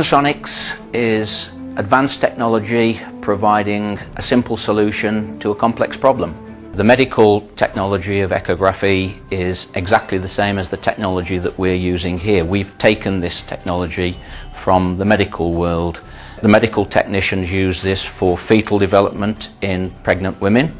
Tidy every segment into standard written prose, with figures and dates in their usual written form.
Ultrasonics is advanced technology providing a simple solution to a complex problem. The medical technology of echography is exactly the same as the technology that we're using here. We've taken this technology from the medical world. The medical technicians use this for fetal development in pregnant women,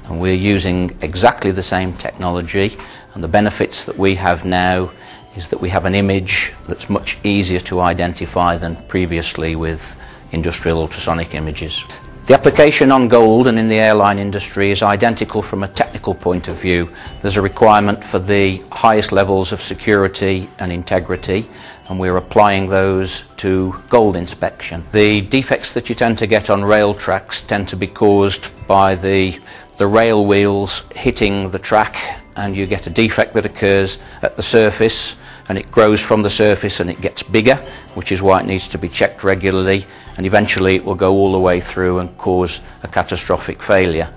and we're using exactly the same technology, and the benefits that we have now is that we have an image that's much easier to identify than previously with industrial ultrasonic images. The application on gold and in the airline industry is identical from a technical point of view. There's a requirement for the highest levels of security and integrity, and we're applying those to gold inspection. The defects that you tend to get on rail tracks tend to be caused by the rail wheels hitting the track, and you get a defect that occurs at the surface, and it grows from the surface and it gets bigger, which is why it needs to be checked regularly, and eventually it will go all the way through and cause a catastrophic failure.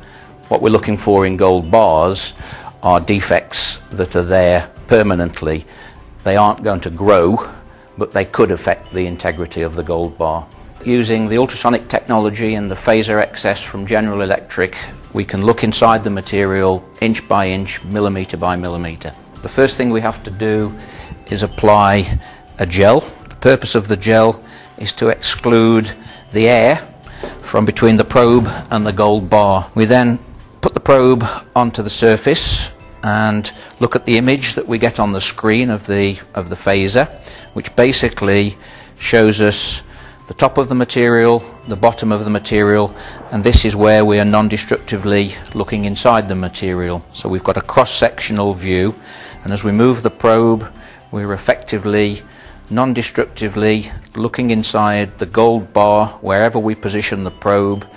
What we're looking for in gold bars are defects that are there permanently. They aren't going to grow, but they could affect the integrity of the gold bar. Using the ultrasonic technology and the phaser XS from General Electric, we can look inside the material inch by inch, millimetre by millimetre. The first thing we have to do is apply a gel. The purpose of the gel is to exclude the air from between the probe and the gold bar. We then put the probe onto the surface and look at the image that we get on the screen of the phaser, which basically shows us the top of the material, the bottom of the material, and this is where we are non-destructively looking inside the material. So we've got a cross-sectional view, and as we move the probe, we're effectively non-destructively looking inside the gold bar wherever we position the probe,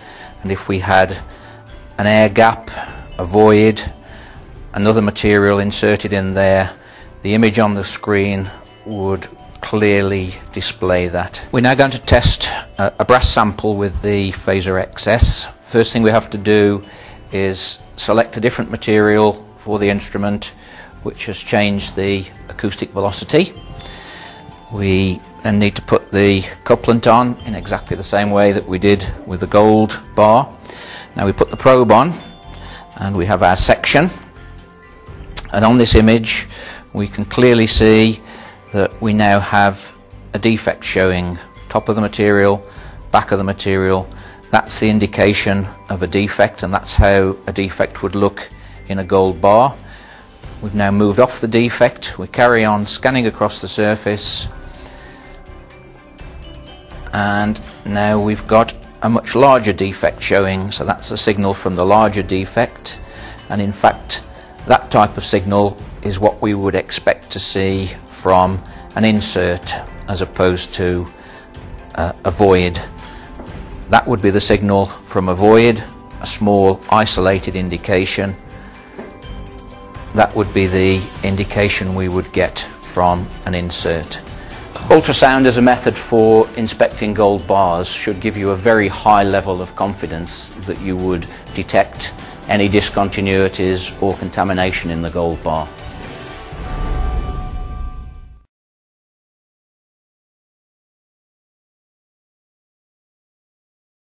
and if we had an air gap, a void, another material inserted in there, the image on the screen would clearly display that. We're now going to test a brass sample with the phaser XS. First thing we have to do is select a different material for the instrument which has changed the acoustic velocity. We then need to put the couplant on in exactly the same way that we did with the gold bar. Now we put the probe on and we have our section, and on this image we can clearly see that we now have a defect showing. Top of the material, back of the material. That's the indication of a defect, and that's how a defect would look in a gold bar. We've now moved off the defect. We carry on scanning across the surface, and now we've got a much larger defect showing, so that's a signal from the larger defect, and in fact that type of signal is what we would expect to see from an insert as opposed to a void. That would be the signal from a void, a small isolated indication. That would be the indication we would get from an insert. Ultrasound as a method for inspecting gold bars should give you a very high level of confidence that you would detect any discontinuities or contamination in the gold bar.